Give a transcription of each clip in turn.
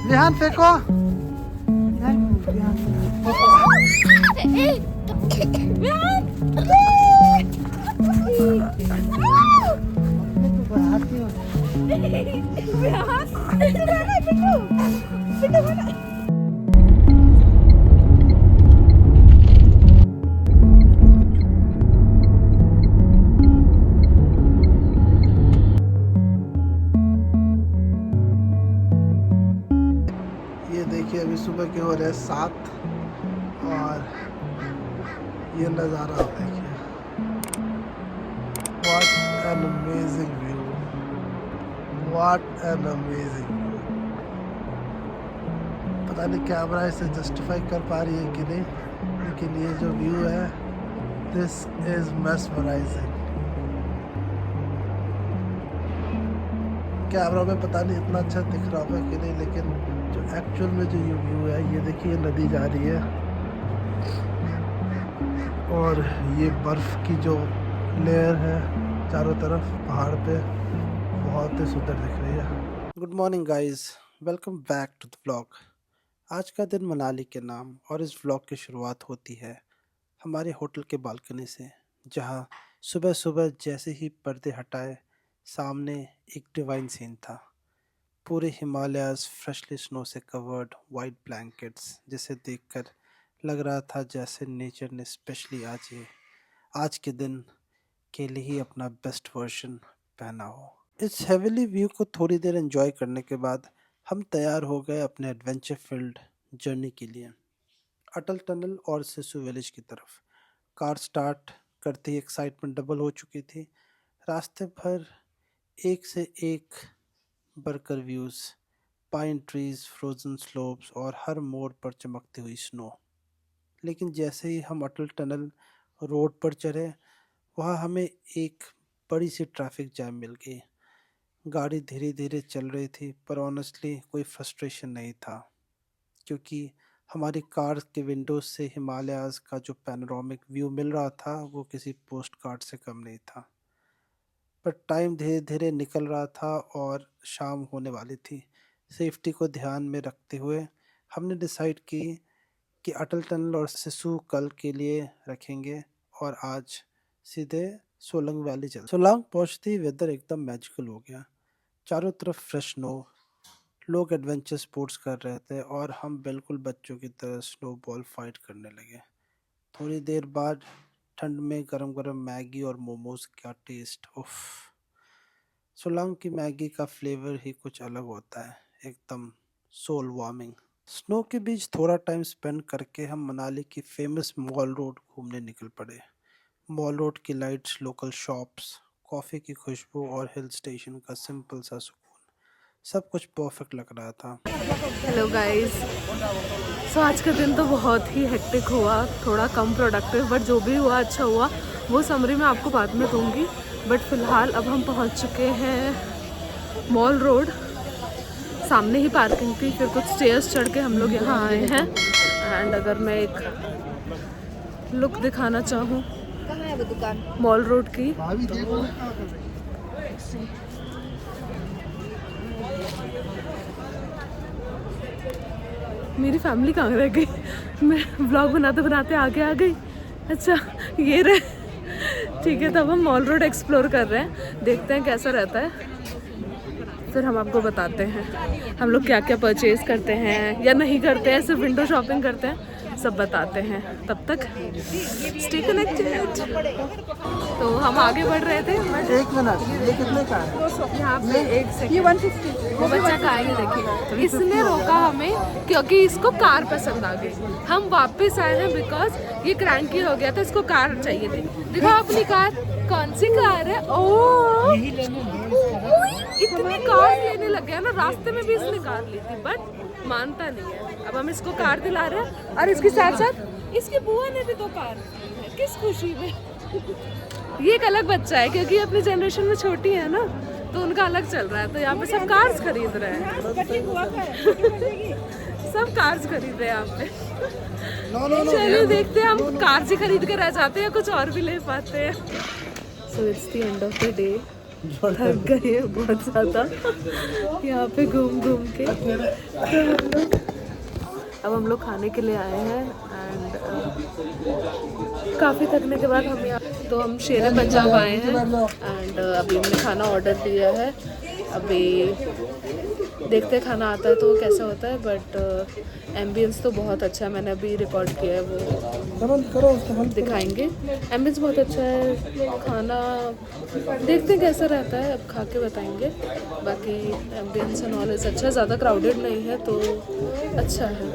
ध्यान फेंको। ये देखिए अभी सुबह के हो रहे हैं 7 और ये नज़ारा आप देखिए। What an amazing view! What an amazing view! पता नहीं कैमरा इसे जस्टिफाई कर पा रही है कि नहीं, लेकिन ये जो व्यू है, दिस इज मेस्मराइजिंग। कैमरा में पता नहीं इतना अच्छा दिख रहा होगा कि नहीं, लेकिन जो एक्चुअल में जो ये व्यू है, ये देखिए नदी जा रही है और ये बर्फ़ की जो लेयर है चारों तरफ पहाड़ पे, बहुत ही सुंदर दिख रही है। Good morning guys, welcome back to the vlog. आज का दिन मनाली के नाम और इस व्लॉग की शुरुआत होती है हमारे होटल के बालकनी से, जहां सुबह सुबह जैसे ही पर्दे हटाए सामने एक डिवाइन सीन था। पूरे हिमालयाज़ फ्रेशली स्नो से कवर्ड वाइट ब्लैंकेट्स, जिसे देखकर लग रहा था जैसे नेचर ने स्पेशली आज के दिन के लिए ही अपना बेस्ट वर्जन पहना हो। इस हेविली व्यू को थोड़ी देर एंजॉय करने के बाद हम तैयार हो गए अपने एडवेंचर फील्ड जर्नी के लिए अटल टनल और सिसु विलेज की तरफ। कार स्टार्ट करते ही एक्साइटमेंट डबल हो चुकी थी। रास्ते भर एक से एक बरकर views, pine trees, frozen slopes और हर मोड़ पर चमकती हुई स्नो। लेकिन जैसे ही हम अटल टनल रोड पर चढ़े, वहाँ हमें एक बड़ी सी ट्रैफिक जैम मिल गई। गाड़ी धीरे धीरे चल रही थी, पर ऑनेस्टली कोई फ्रस्ट्रेशन नहीं था, क्योंकि हमारी कार के विंडोज से हिमालयाज़ का जो पैनोरामिक व्यू मिल रहा था वो किसी पोस्ट कार्ड से कम नहीं था। पर टाइम धीरे धीरे निकल रहा था और शाम होने वाली थी। सेफ्टी को ध्यान में रखते हुए हमने डिसाइड की कि अटल टनल और सिसु कल के लिए रखेंगे और आज सीधे सोलंग वैली चल। सोलंग पहुंचते ही वेदर एकदम मैजिकल हो गया। चारों तरफ फ्रेश स्नो, लोग एडवेंचर स्पोर्ट्स कर रहे थे और हम बिल्कुल बच्चों की तरह स्नोबॉल फाइट करने लगे। थोड़ी देर बाद ठंड में गरम गरम मैगी और मोमोज का टेस्ट, उफ। सोलंग की मैगी का फ्लेवर ही कुछ अलग होता है, एकदम सोल वार्मिंग। स्नो के बीच थोड़ा टाइम स्पेंड करके हम मनाली की फेमस मॉल रोड घूमने निकल पड़े। मॉल रोड की लाइट्स, लोकल शॉप्स, कॉफ़ी की खुशबू और हिल स्टेशन का सिंपल सा सुकून, सब कुछ परफेक्ट लग रहा था। हेलो गाइस, सो आज का दिन तो बहुत ही हेक्टिक हुआ, थोड़ा कम प्रोडक्टिव, बट जो भी हुआ अच्छा हुआ। वो समरी मैं आपको बाद में दूंगी। बट फिलहाल अब हम पहुंच चुके हैं मॉल रोड। सामने ही पार्किंग थी, फिर कुछ स्टेयर्स चढ़ के हम लोग यहाँ आए हैं। एंड अगर मैं एक लुक दिखाना चाहूँ मॉल रोड की, तो मेरी फैमिली कहाँ रह गई? मैं व्लॉग बनाते बनाते आगे आ गई। अच्छा ये रहे, ठीक है। तब हम मॉल रोड एक्सप्लोर कर रहे हैं, देखते हैं कैसा रहता है, फिर हम आपको बताते हैं हम लोग क्या क्या परचेज़ करते हैं या नहीं करते हैं, सिर्फ विंडो शॉपिंग करते हैं, सब बताते हैं। तब तक स्टे कनेक्टेड। तो हम आगे बढ़ रहे थे। एक मिनट, ये कितने का है? यहाँ पे एक सेकंड, ये 150 वो बच्चा का है, देखिए। इसने रोका हमें क्योंकि इसको कार पसंद आ गई। हम वापस आए हैं बिकॉज ये क्रैंकी हो गया था, इसको कार चाहिए थी। दिखाओ अपनी कार, कौन सी कार है? ओ इतनी कार लेने लग गया ना, रास्ते में भी इसने कार ली थी, बट मानता नहीं है। अब हम इसको कार दिला रहे हैं और इसके साथ साथ इसकी बुआ ने भी 2 कार ली है। किस खुशी में। ये एक अलग बच्चा है क्योंकि अपनी जनरेशन में छोटी है ना, तो उनका अलग चल रहा है। तो यहाँ पे सब कार्स खरीद रहे हैं, सब कार्स खरीद रहे हैं यहाँ पे। चलिए देखते हैं हम कार्स ही खरीद के रह जाते हैं, कुछ और भी ले पाते हैं। So it's the end of the day थक गए हैं बहुत ज़्यादा यहाँ पे घूम घूम के। अब हम लोग खाने के लिए आए हैं एंड काफ़ी थकने के बाद हम यहाँ तो हम शेर पंजाब आए हैं एंड अभी हमने खाना ऑर्डर दिया है। अभी देखते हैं खाना आता है तो कैसा होता है, बट एम्बियंस तो बहुत अच्छा है। मैंने अभी रिकॉर्ड किया है, वो दिखाएंगे। एम्बियंस बहुत अच्छा है, खाना देखते हैं कैसा रहता है, अब खा के बताएंगे। बाकी एम्बियंस एंड ऑल इज अच्छा, ज़्यादा क्राउडेड नहीं है तो अच्छा है।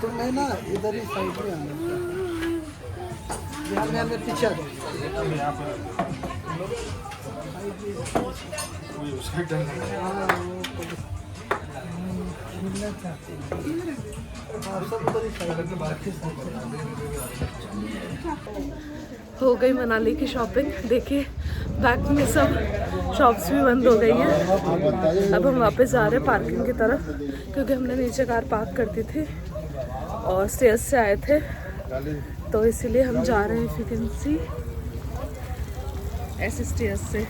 तो मैं ना इधर ही साइड में आना, यहाँ में पीछे आ जाऊँ। हो गई मनाली की शॉपिंग। देखिए बैक में सब शॉप्स भी बंद हो गई हैं। अब हम वापस जा रहे हैं पार्किंग की तरफ, क्योंकि हमने नीचे कार पार्क कर दी थी और स्टेयर्स से आए थे, तो इसीलिए हम जा रहे हैं। इफ यू कैन सी ऐसे स्टेयर्स से,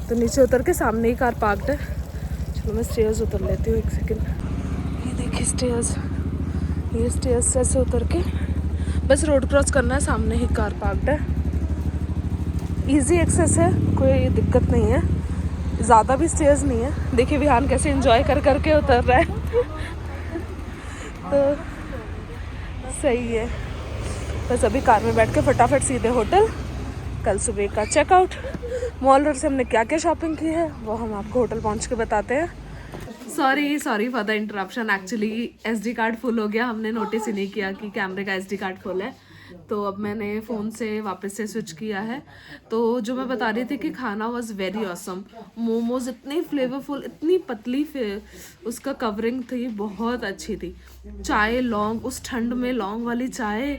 तो नीचे उतर के सामने ही कार पार्कड है। चलो मैं स्टेयर्स उतर लेती हूँ, एक सेकेंड। ये देखिए स्टेयर्स, ये स्टेयर्स से ऐसे उतर के बस रोड क्रॉस करना है, सामने ही कार पार्कड है। इजी एक्सेस है, कोई दिक्कत नहीं है, ज़्यादा भी स्टेयर्स नहीं है। देखिए विहान कैसे एंजॉय कर करके उतर रहा है तो सही है। बस अभी कार में बैठ के फटाफट सीधे होटल, कल सुबह का चेकआउट। मॉल रोड से हमने क्या क्या शॉपिंग की है वो हम आपको होटल पहुंच के बताते हैं। Sorry for the interruption, actually SD card full हो गया। हमने नोटिस ही नहीं किया कि कैमरे का SD कार्ड फुल है, तो अब मैंने फ़ोन से वापस से स्विच किया है। तो जो मैं बता रही थी कि खाना वाज वेरी ऑसम। मोमोज इतने फ्लेवरफुल, इतनी पतली उसका कवरिंग थी, बहुत अच्छी थी। चाय लौंग, उस ठंड में लौंग वाली चाय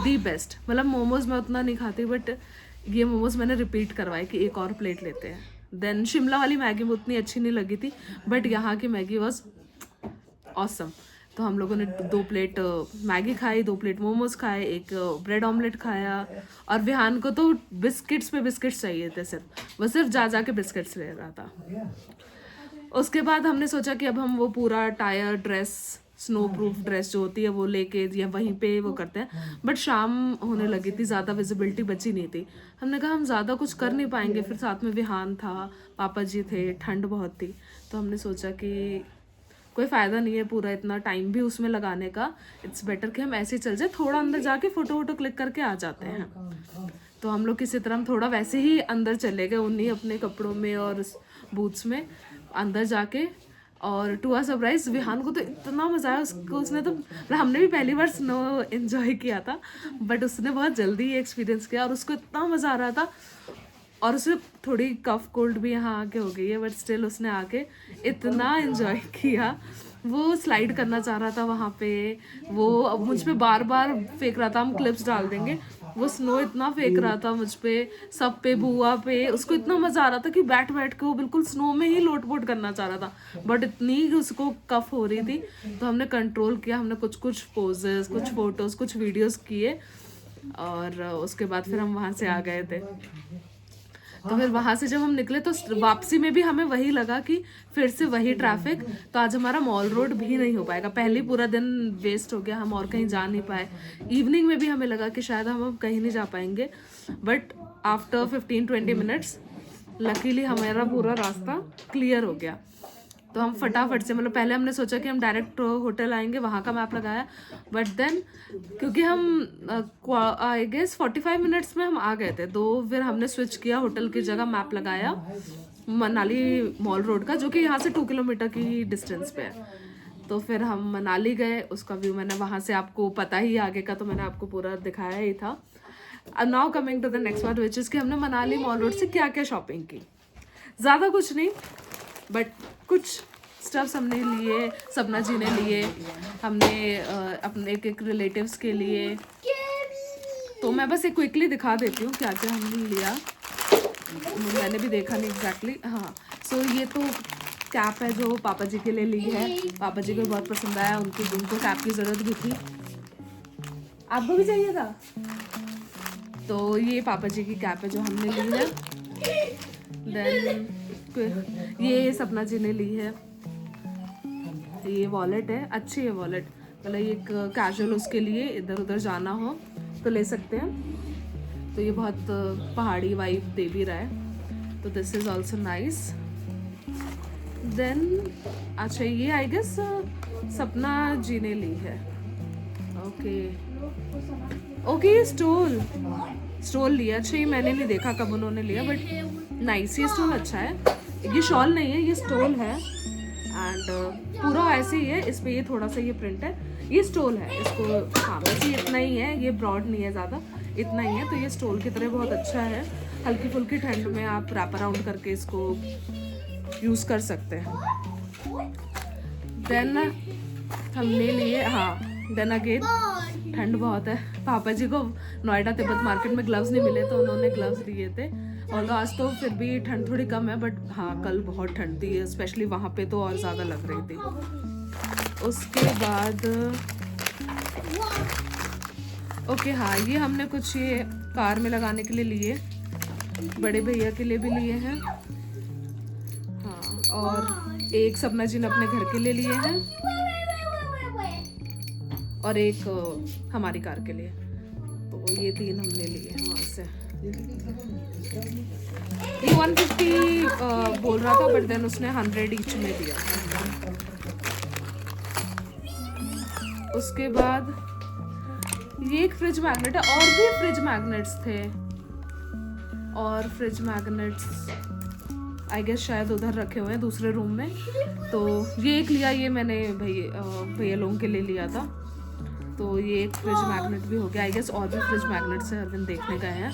दी बेस्ट। मतलब मोमोज मैं उतना नहीं खाती, बट ये मोमोज मैंने रिपीट करवाए कि एक और प्लेट लेते हैं। देन शिमला वाली मैगी में उतनी अच्छी नहीं लगी थी, बट यहाँ की मैगी वॉज ऑसम। तो हम लोगों ने 2 प्लेट मैगी खाई, 2 प्लेट मोमोज खाए, एक ब्रेड ऑमलेट खाया। और विहान को तो बिस्किट्स पे बिस्किट्स चाहिए थे, वो सिर्फ जा के बिस्किट्स ले रहा था। उसके बाद हमने सोचा कि अब हम वो पूरा tyre dress, snow proof dress जो होती है वो लेके या वहीं पे वो करते हैं, बट शाम होने लगी थी, ज़्यादा विजिबिलिटी बची नहीं थी। हमने कहा हम ज़्यादा कुछ कर नहीं पाएंगे, फिर साथ में विहान था, पापा जी थे, ठंड बहुत थी, तो हमने सोचा कि कोई फ़ायदा नहीं है पूरा इतना टाइम भी उसमें लगाने का। इट्स बेटर कि हम ऐसे ही चल जाए, थोड़ा अंदर जाके फ़ोटो वोटो क्लिक करके आ जाते हैं। तो हम लोग किसी तरह हम थोड़ा वैसे ही अंदर चले गए, उन्हीं अपने कपड़ों में और बूट्स में अंदर जाके। और टू आवर सरप्राइज विहान को तो इतना मज़ा आया, उसको उसने तो मतलब हमने भी पहली बार स्नो एंजॉय किया था, बट उसने बहुत जल्दी ये एक्सपीरियंस किया और उसको इतना मज़ा आ रहा था। और उसे थोड़ी कफ कोल्ड भी यहाँ आके हो गई है, बट स्टिल उसने आके इतना एंजॉय किया। वो स्लाइड करना चाह रहा था वहाँ पे, वो अब मुझ पे बार बार फेंक रहा था हम क्लिप्स डाल देंगे। वो स्नो इतना फेंक रहा था मुझ पे, सब पे, बुआ पे। उसको इतना मज़ा आ रहा था कि बैठ के वो बिल्कुल स्नो में ही लोट पोट करना चाह रहा था, बट इतनी उसको कफ हो रही थी तो हमने कंट्रोल किया। हमने कुछ पोजेस, कुछ फोटोज़, कुछ वीडियोज़ किए और उसके बाद फिर हम वहाँ से आ गए थे। तो फिर वहाँ से जब हम निकले तो वापसी में भी हमें वही लगा कि फिर से वही ट्रैफिक, तो आज हमारा मॉल रोड भी नहीं हो पाएगा। पहले पूरा दिन वेस्ट हो गया, हम और कहीं जा नहीं पाए। इवनिंग में भी हमें लगा कि शायद हम अब कहीं नहीं जा पाएंगे, बट आफ्टर 15-20 मिनट्स लकीली हमारा पूरा रास्ता क्लियर हो गया। तो हम फटाफट से, मतलब पहले हमने सोचा कि हम डायरेक्ट होटल आएंगे, वहाँ का मैप लगाया, बट देन क्योंकि हम आई गेस 45 मिनट्स में हम आ गए थे, तो फिर हमने स्विच किया, होटल की जगह मैप लगाया मनाली मॉल रोड का, जो कि यहाँ से 2 किलोमीटर की डिस्टेंस पे है। तो फिर हम मनाली गए, उसका व्यू मैंने वहाँ से, आपको पता ही आगे का तो मैंने आपको पूरा दिखाया ही था। Now coming to the next part, which is कि हमने मनाली मॉल रोड से क्या क्या शॉपिंग की। ज़्यादा कुछ नहीं, बट कुछ स्टफ्स हमने लिए, सपना जी ने लिए, हमने अपने एक रिलेटिव्स के लिए। तो मैं बस एक क्विकली दिखा देती हूँ क्या क्या हमने लिया, मैंने भी देखा नहीं एग्जैक्टली। हाँ, सो ये तो कैप है जो पापा जी के लिए ली है, पापा जी को बहुत पसंद आया, उनको कैप की ज़रूरत भी थी। आपको भी चाहिए था? तो ये पापा जी की कैप है जो हमने ली है। देन ये सपना जी ने ली है, ये वॉलेट है, अच्छी है वॉलेट, मतलब ये एक कैजुअल उसके लिए इधर उधर जाना हो तो ले सकते हैं। तो ये बहुत पहाड़ी वाइब दे भी रहा है, तो this is also nice. Then अच्छा ये आई गेस सपना जी ने ली है। ओके ये स्टोल लिया। अच्छा ये मैंने नहीं देखा कब उन्होंने लिया, बट नाइस, ये स्टोल अच्छा है। ये शॉल नहीं है, ये स्टोल है एंड पूरा ऐसे ही है, इस पे ये थोड़ा सा ये प्रिंट है, ये स्टोल है इसको। हाँ बस ये इतना ही है, ये ब्रॉड नहीं है ज़्यादा, इतना ही है। तो ये स्टोल की तरह बहुत अच्छा है, हल्की फुल्की ठंड में आप रैप अराउंड करके इसको यूज़ कर सकते हैं। देन हमने लिए, हाँ देन अगेन ठंड बहुत है। पापा जी को नोएडा तिब्बत मार्केट में ग्लव्स नहीं मिले तो उन्होंने ग्लव्स लिए थे, और आज तो फिर भी ठंड थोड़ी कम है, बट हाँ कल बहुत ठंड थी, स्पेशली वहाँ पे तो और ज़्यादा लग रही थी। उसके बाद ओके हाँ ये हमने कुछ ये कार में लगाने के लिए लिए, बड़े भैया के लिए भी लिए हैं, हाँ और एक सपना जी ने अपने घर के लिए लिए हैं, और एक हमारी कार के लिए। तो ये 3 हमने लिए हैं वहाँ से। ये 150 बोल रहा था, बट देन उसने 100 ईच में दिया। उसके बाद ये एक फ्रिज मैग्नेट है, और भी फ्रिज मैग्नेट्स थे, और फ्रिज मैग्नेट्स आई गेस शायद उधर रखे हुए हैं दूसरे रूम में। तो ये एक लिया, ये मैंने भैया लोगों के लिए लिया था। तो ये एक फ्रिज मैग्नेट भी हो गया। आई गेस और भी फ्रिज मैग्नेट्स है, हर दिन देखने गए हैं,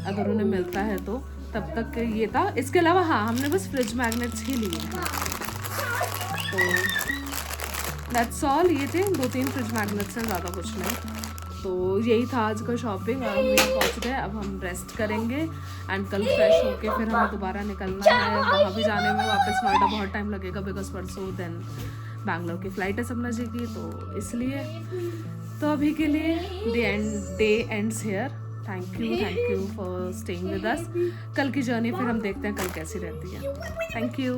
अगर उन्हें मिलता है तो। तब तक ये था, इसके अलावा हाँ हमने बस फ्रिज मैग्नेट्स ही लिए हैं। तो दैट्स ऑल, ये थे 2-3 फ्रिज मैग्नेट्स हैं, ज़्यादा कुछ नहीं। तो यही था आज का शॉपिंग। अब हम यहाँ पहुँच गए, अब हम रेस्ट करेंगे एंड कल फ्रेश होके फिर हमें दोबारा निकलना है। वहाँ भी जाने में वापस नोएडा बहुत टाइम लगेगा, बिकॉज परसों देन बैंगलोर की फ़्लाइट है सपना जी की, तो इसलिए। तो अभी के लिए day ends here. Thank you for staying with us. कल की जर्नी फिर हम देखते हैं कल कैसी रहती है। Thank you.